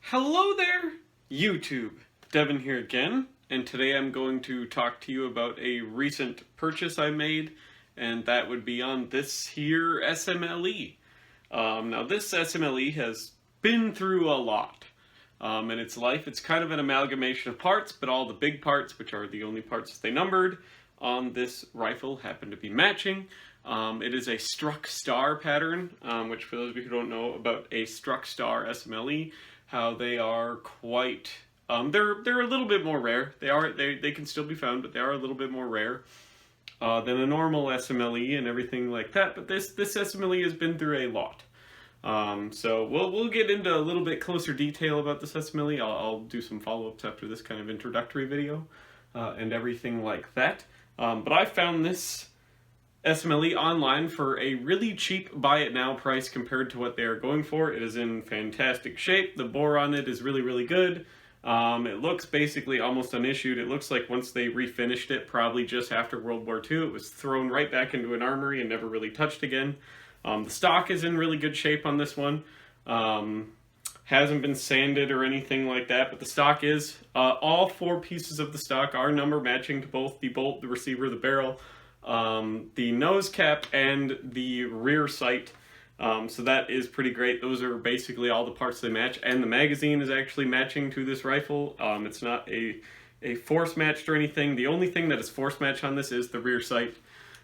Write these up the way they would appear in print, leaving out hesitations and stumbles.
Hello there, YouTube. Devin here again, and today I'm going to talk to you about a recent purchase I made, and that would be on this here SMLE. Now this SMLE has been through a lot in its life. It's kind of an amalgamation of parts, but all the big parts, which are the only parts they numbered on this rifle, happen to be matching. It is a struck star pattern, which for those of you who don't know about a struck star SMLE, how they are quite they're a little bit more rare. They can still be found, but they are a little bit more rare than a normal SMLE and everything like that. But this SMLE has been through a lot. So we'll get into a little bit closer detail about this SMLE. I'll do some follow-ups after this kind of introductory video and everything like that. But I found this SMLE online for a really cheap buy it now price compared to what they are going for. It is in fantastic shape. The bore on it is really good. It looks basically almost unissued. It looks like once they refinished it, probably just after World War II, it was thrown right back into an armory and never really touched again. The stock is in really good shape on this one. Hasn't been sanded or anything like that, but the stock is. All four pieces of the stock are number matching to both the bolt, the receiver, the barrel, the nose cap, and the rear sight. So that is pretty great. Those are basically all the parts they match, and the magazine is actually matching to this rifle. It's not a force matched or anything. The only thing that is force matched on this is the rear sight.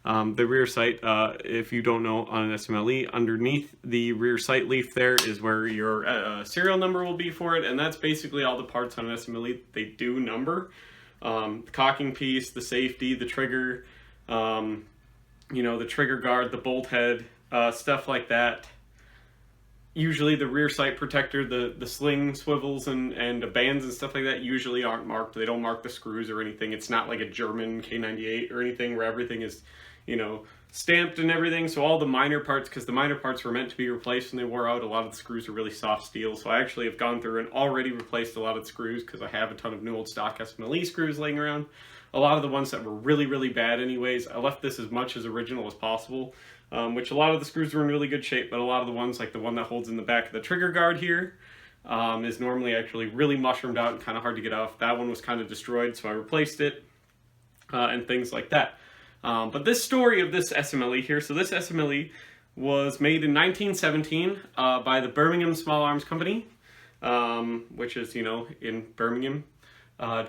The rear sight, if you don't know, on an SMLE, underneath the rear sight leaf there is where your serial number will be for it, and that's basically all the parts on an SMLE they do number. The cocking piece, the safety, the trigger, the trigger guard, the bolt head, stuff like that. Usually the rear sight protector, the sling swivels and bands and stuff like that usually aren't marked. They don't mark the screws or anything. It's not like a German K98 or anything where everything is, stamped and everything. So all the minor parts, because the minor parts were meant to be replaced when they wore out, a lot of the screws are really soft steel. So I actually have gone through and already replaced a lot of the screws because I have a ton of new old stock SMLE screws laying around. A lot of the ones that were really bad anyways, I left this as much as original as possible, which a lot of the screws were in really good shape, but a lot of the ones, like the one that holds in the back of the trigger guard here, is normally actually really mushroomed out and kind of hard to get off. That one was kind of destroyed, so I replaced it, and things like that. But this story of this SMLE here, so this SMLE was made in 1917 by the Birmingham Small Arms Company, which is, in Birmingham.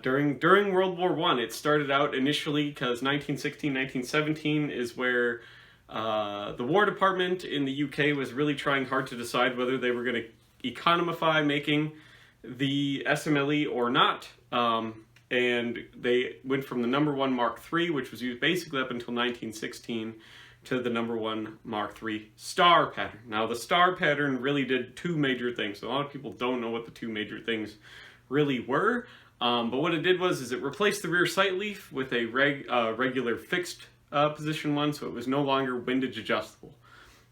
During World War I, it started out initially because 1916, 1917 is where the War Department in the UK was really trying hard to decide whether they were going to economify making the SMLE or not. And they went from the No1 Mark III, which was used basically up until 1916, to the No1 Mark III star pattern. Now, the star pattern really did two major things. So a lot of people don't know what the two major things really were. But what it did was it replaced the rear sight leaf with a regular fixed position one, so it was no longer windage adjustable.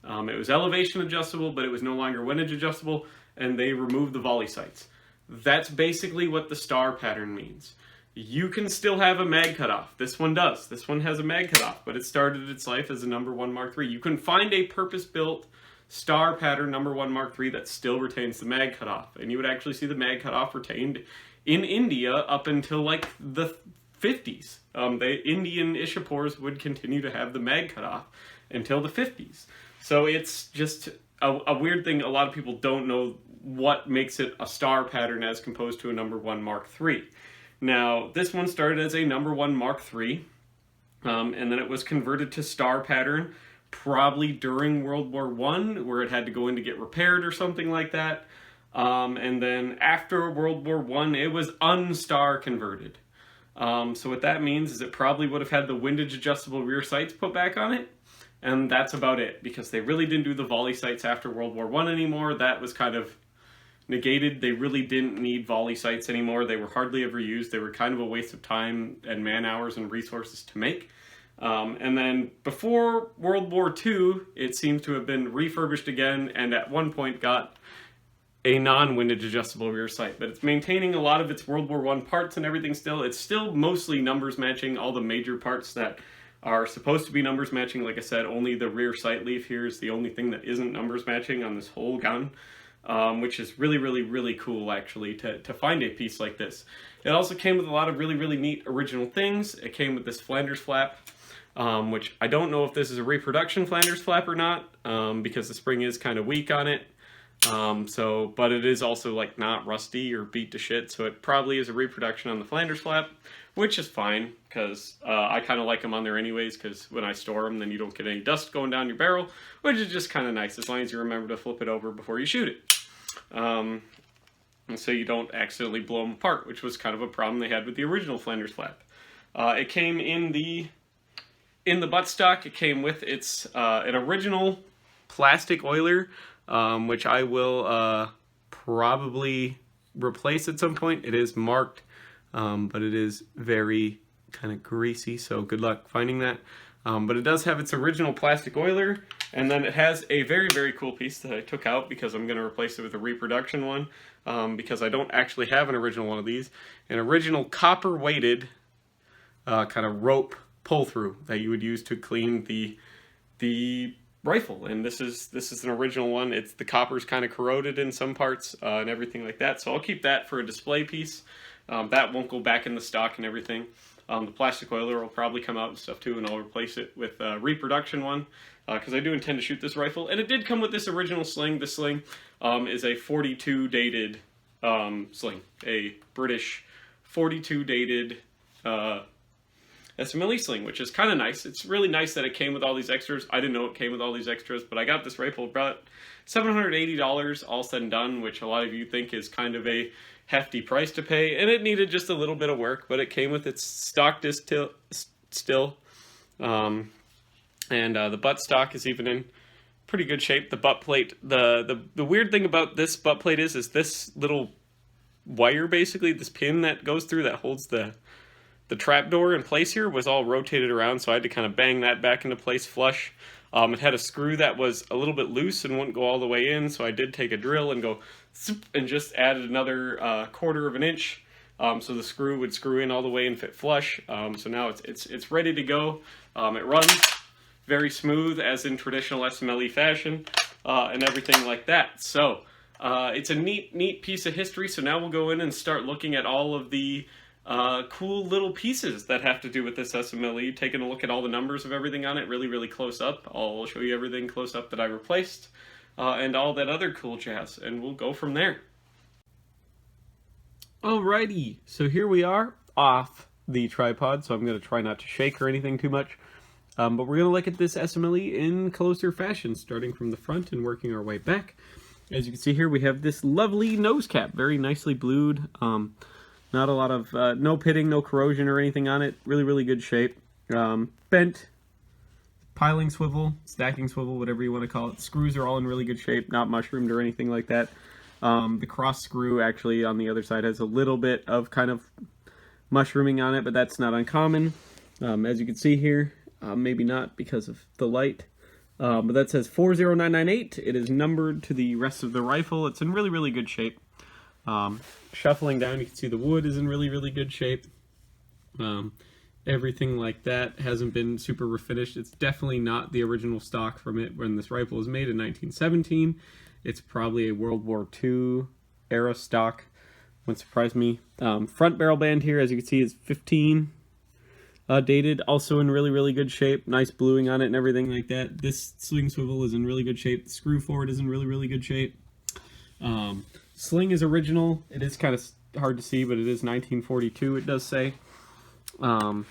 It was elevation adjustable, but it was no longer windage adjustable, and they removed the volley sights. That's basically what the star pattern means. You can still have a mag cutoff. This one does. This one has a mag cutoff, but it started its life as a No1 Mark III. You can find a purpose-built star pattern No1 Mark III that still retains the mag cutoff, and you would actually see the mag cutoff retained in India up until like the 50s. The Indian Ishapurs would continue to have the mag cutoff until the 50s. So it's just a weird thing. A lot of people don't know what makes it a star pattern as composed to a No1 Mark III. Now, this one started as a No1 Mark III, and then it was converted to star pattern probably during World War I, where it had to go in to get repaired or something like that. And then after World War I, it was unstar converted. So what that means is it probably would have had the windage adjustable rear sights put back on it, and that's about it, because they really didn't do the volley sights after World War I anymore. That was kind of negated. They really didn't need volley sights anymore. They were hardly ever used. They were kind of a waste of time and man hours and resources to make. And then before World War II, it seems to have been refurbished again, and at one point got a non-windage adjustable rear sight, but it's maintaining a lot of its World War I parts and everything still. It's still mostly numbers matching. All the major parts that are supposed to be numbers matching, like I said, only the rear sight leaf here is the only thing that isn't numbers matching on this whole gun. which is really, really, really cool, actually, to find a piece like this. It also came with a lot of really, really neat original things. It came with this Flanders flap, which I don't know if this is a reproduction Flanders flap or not, because the spring is kind of weak on it. But it is also like not rusty or beat to shit, so it probably is a reproduction on the Flanders flap, which is fine, because I kind of like them on there anyways, because when I store them, then you don't get any dust going down your barrel, which is just kind of nice, as long as you remember to flip it over before you shoot it. And so you don't accidentally blow them apart, which was kind of a problem they had with the original Flanders flap. It came in the buttstock. It came with its an original plastic oiler, which I will probably replace at some point. It is marked, but it is very kind of greasy, so good luck finding that. But it does have its original plastic oiler, and then it has a very, very cool piece that I took out because I'm going to replace it with a reproduction one, because I don't actually have an original one of these. An original copper-weighted kind of rope pull-through that you would use to clean the rifle, and this is an original one. The copper's kind of corroded in some parts and everything like that, so I'll keep that for a display piece. That won't go back in the stock and everything. The plastic oiler will probably come out and stuff too, and I'll replace it with a reproduction one, because I do intend to shoot this rifle. And it did come with this original sling. The sling is a 42 dated sling, a British 42 dated SMLE sling, which is kind of nice. It's really nice that it came with all these extras. I didn't know it came with all these extras, but I got this rifle about $780 all said and done, which a lot of you think is kind of a hefty price to pay, and it needed just a little bit of work, but it came with its stock disc still. The butt stock is even in pretty good shape. The butt plate, the weird thing about this butt plate is this little wire, basically, this pin that goes through that holds the trap door in place here, was all rotated around, so I had to kind of bang that back into place flush. It had a screw that was a little bit loose and wouldn't go all the way in, so I did take a drill and go and just added another 1/4 of an inch, so the screw would screw in all the way and fit flush. So now it's ready to go. It runs very smooth, as in traditional SMLE fashion, and everything like that. So it's a neat piece of history. So now we'll go in and start looking at all of the cool little pieces that have to do with this SMLE, taking a look at all the numbers of everything on it really, really close up. I'll show you everything close up that I replaced, and all that other cool jazz, and we'll go from there. Alrighty, so here we are off the tripod, so I'm going to try not to shake or anything too much, but we're going to look at this SMLE in closer fashion, starting from the front and working our way back. As you can see here, we have this lovely nose cap, very nicely blued. Not a lot of, no pitting, no corrosion or anything on it. Really, really good shape. Bent, piling swivel, stacking swivel, whatever you want to call it. Screws are all in really good shape, not mushroomed or anything like that. The cross screw actually on the other side has a little bit of kind of mushrooming on it, but that's not uncommon. As you can see here, maybe not because of the light, but that says 40998. It is numbered to the rest of the rifle. It's in really, really good shape. Shuffling down, you can see the wood is in really, really good shape. Everything like that hasn't been super refinished. It's definitely not the original stock from it when this rifle was made in 1917. It's probably a World War II era stock. Wouldn't surprise me. Front barrel band here, as you can see, is 15 dated, also in really, really good shape. Nice bluing on it and everything like that. This sling swivel is in really good shape. The screw forward is in really, really good shape. Sling is original. It is kind of hard to see, but it is 1942, it does say. The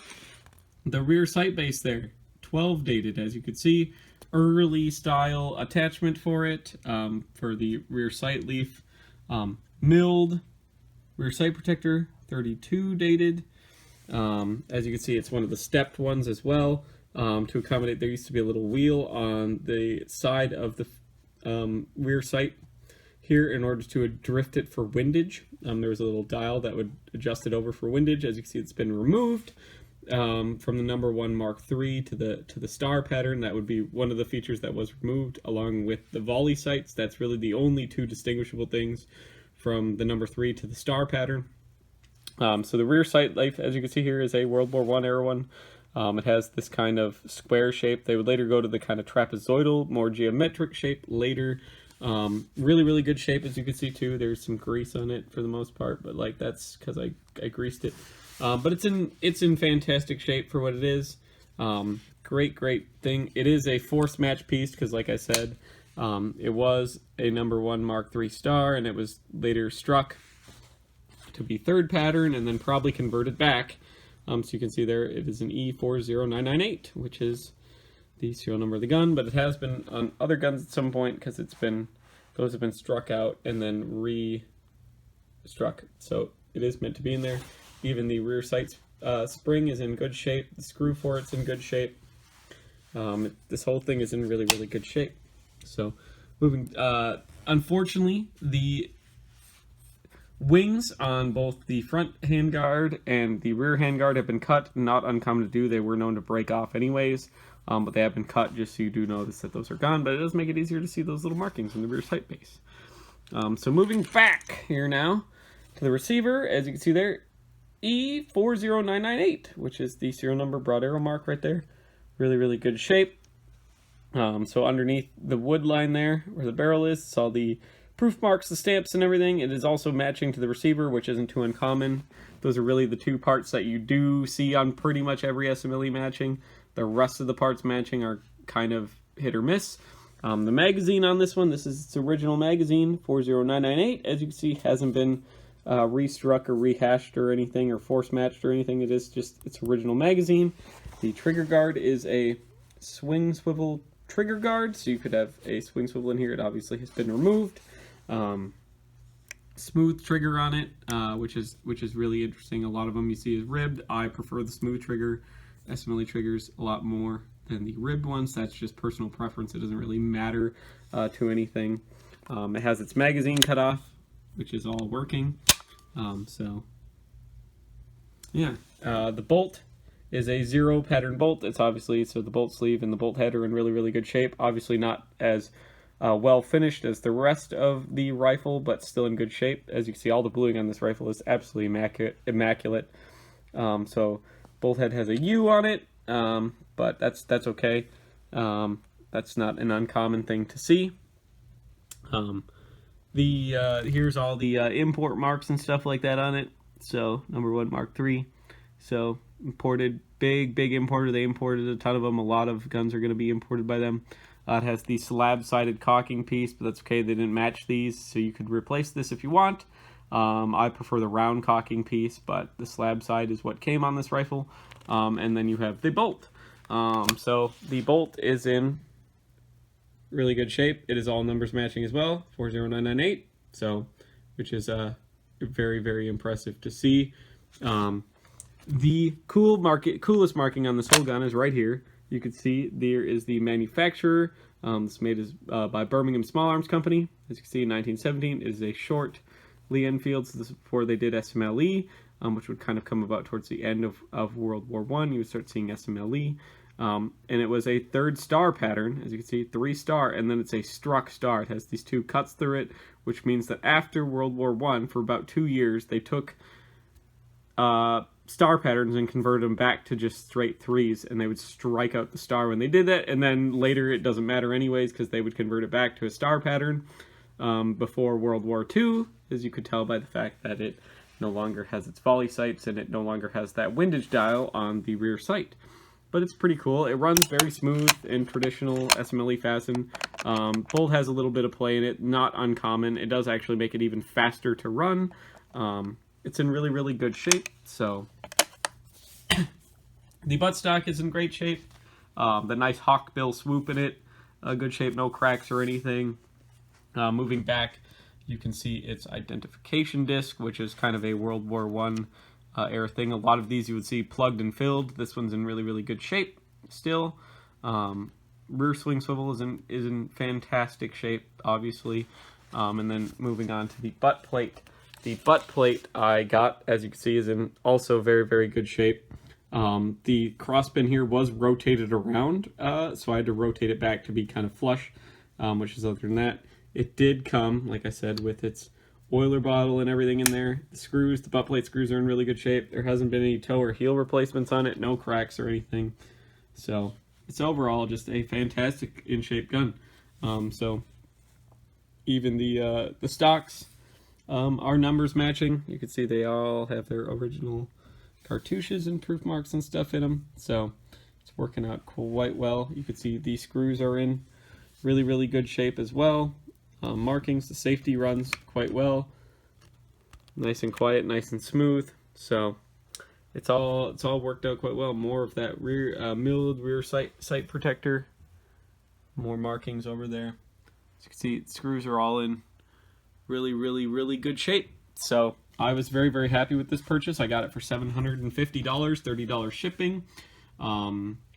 rear sight base there, 12 dated, as you can see. Early style attachment for it, for the rear sight leaf. Milled rear sight protector, 32 dated. As you can see, it's one of the stepped ones as well. To accommodate, there used to be a little wheel on the side of the rear sight here in order to drift it for windage. There was a little dial that would adjust it over for windage. As you can see, it's been removed from the No1 Mark III to the star pattern. That would be one of the features that was removed, along with the volley sights. That's really the only two distinguishable things from the No. 3 to the star pattern. So the rear sight life, as you can see here, is a World War I era one. It has this kind of square shape. They would later go to the kind of trapezoidal, more geometric shape later. Really, really good shape, as you can see too. There's some grease on it for the most part, but like that's because I greased it. But it's in fantastic shape for what it is. Great thing. It is a force match piece because, like I said, it was a No1 Mark III star, and it was later struck to be third pattern, and then probably converted back. So you can see there it is an E40998, which is the serial number of the gun, but it has been on other guns at some point because those have been struck out and then re-struck. So it is meant to be in there. Even the rear sight spring is in good shape. The screw for it's in good shape. This whole thing is in really, really good shape. So moving, unfortunately, the wings on both the front handguard and the rear handguard have been cut. Not uncommon to do. They were known to break off anyways, but they have been cut just so you do notice that those are gone. But it does make it easier to see those little markings in the rear sight base. So moving back here now to the receiver, as you can see there, E40998, which is the serial number broad arrow mark right there. Really, really good shape. So underneath the wood line there, where the barrel is, it's all the proof marks, the stamps, and everything. It is also matching to the receiver, which isn't too uncommon. Those are really the two parts that you do see on pretty much every SMLE matching. The rest of the parts matching are kind of hit or miss. The magazine on this one, this is its original magazine, 40998. As you can see, hasn't been restruck or rehashed or anything, or force matched or anything. It is just its original magazine. The trigger guard is a swing swivel trigger guard, so you could have a swing swivel in here. It obviously has been removed. Smooth trigger on it, which is really interesting. A lot of them you see is ribbed. I prefer the smooth trigger SMLE triggers a lot more than the ribbed ones. That's just personal preference. It doesn't really matter to anything. It has its magazine cut off, which is all working. So yeah, the bolt is a 0 pattern bolt. It's obviously, so the bolt sleeve and the bolt head are in really, really good shape. Obviously not as well finished as the rest of the rifle, but still in good shape. As you can see, all the bluing on this rifle is absolutely immaculate. So bolt head has a U on it, but that's okay. That's not an uncommon thing to see. Here's all the import marks and stuff like that on it. So No1 Mark III. So imported, big importer. They imported a ton of them. A lot of guns are going to be imported by them. It has the slab-sided cocking piece, but that's okay. They didn't match these, so you could replace this if you want. I prefer the round cocking piece, but the slab side is what came on this rifle. And then you have the bolt. So the bolt is in really good shape. It is all numbers matching as well, 40998. So, which is very, very impressive to see. The coolest marking on this whole gun is right here. You can see there is the manufacturer. It's made by Birmingham Small Arms Company. As you can see, in 1917, it is a short Lee Enfield. So this is before they did SMLE, which would kind of come about towards the end of World War I. You would start seeing SMLE. And it was a 3rd star pattern. As you can see, 3 star, and then it's a struck star. It has these 2 cuts through it, which means that after World War I, for about 2 years, they took star patterns and converted them back to just straight 3s, and they would strike out the star when they did that, and then later it doesn't matter anyways because they would convert it back to a star pattern before World War II, as you could tell by the fact that it no longer has its volley sights and it no longer has that windage dial on the rear sight. But it's pretty cool. It runs very smooth in traditional SMLE fashion. Bolt has a little bit of play in it, not uncommon. It does actually make it even faster to run. It's in really, really good shape. So the buttstock is in great shape. The nice hawkbill swoop in it, good shape, no cracks or anything. Moving back, you can see its identification disc, which is kind of a World War I era thing. A lot of these you would see plugged and filled. This one's in really, really good shape still. Rear swing swivel is in fantastic shape, obviously. And then moving on to the butt plate. The butt plate I got, as you can see, is in also very, very good shape. The crosspin here was rotated around, so I had to rotate it back to be kind of flush, which is other than that. It did come, like I said, with its oiler bottle and everything in there. The screws, the butt plate screws are in really good shape. There hasn't been any toe or heel replacements on it, no cracks or anything. So it's overall just a fantastic in-shape gun. So even the stocks are numbers matching. You can see they all have their original cartouches and proof marks and stuff in them, so it's working out quite well. You can see these screws are in really good shape as well. Markings, the safety runs quite well, nice and quiet, nice and smooth, so it's all worked out quite well. More of that rear milled rear sight protector, more markings over there. As you can see, screws are all in really good shape. So I was very happy with this purchase. I got it for $750, $30 shipping,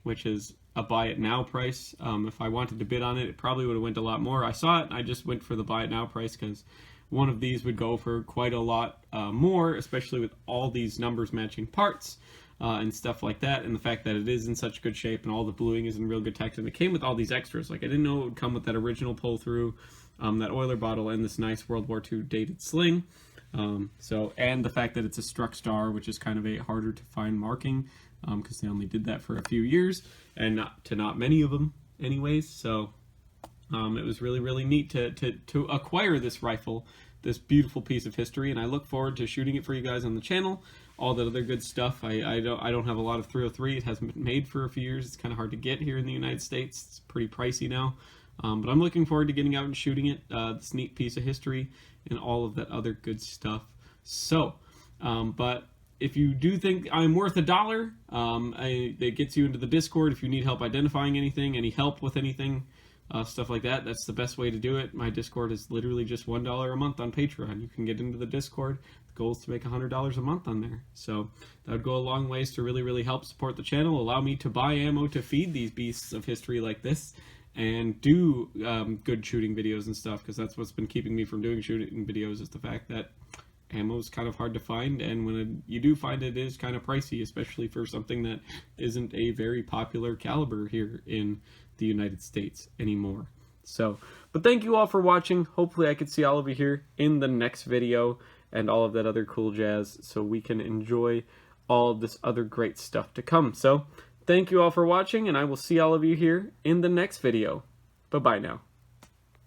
which is a buy it now price. If I wanted to bid on it, it probably would have went a lot more. I saw it, I just went for the buy it now price because one of these would go for quite a lot more, especially with all these numbers matching parts and stuff like that, and the fact that it is in such good shape and all the bluing is in real good text, and it came with all these extras. Like, I didn't know it would come with that original pull through, that oiler bottle, and this nice World War II dated sling. And the fact that it's a struck star, which is kind of a harder to find marking, because they only did that for a few years, and not many of them anyways. So it was really neat to acquire this rifle, this beautiful piece of history, and I look forward to shooting it for you guys on the channel. All that other good stuff. I don't have a lot of 303. It hasn't been made for a few years. It's kind of hard to get here in the United States. It's pretty pricey now. But I'm looking forward to getting out and shooting it, this neat piece of history, and all of that other good stuff. So, but if you do think I'm worth $1, it gets you into the Discord. If you need help identifying anything, any help with anything, stuff like that, that's the best way to do it. My Discord is literally just $1 a month on Patreon. You can get into the Discord. The goal is to make $100 a month on there. So that would go a long ways to really help support the channel, allow me to buy ammo to feed these beasts of history like this, and do good shooting videos and stuff, because that's what's been keeping me from doing shooting videos, is the fact that ammo is kind of hard to find, and when you do find it, it is kind of pricey, especially for something that isn't a very popular caliber here in the United States anymore. So, but thank you all for watching. Hopefully I could see all of you here in the next video and all of that other cool jazz, so we can enjoy all of this other great stuff to come. So thank you all for watching, and I will see all of you here in the next video. Bye-bye now.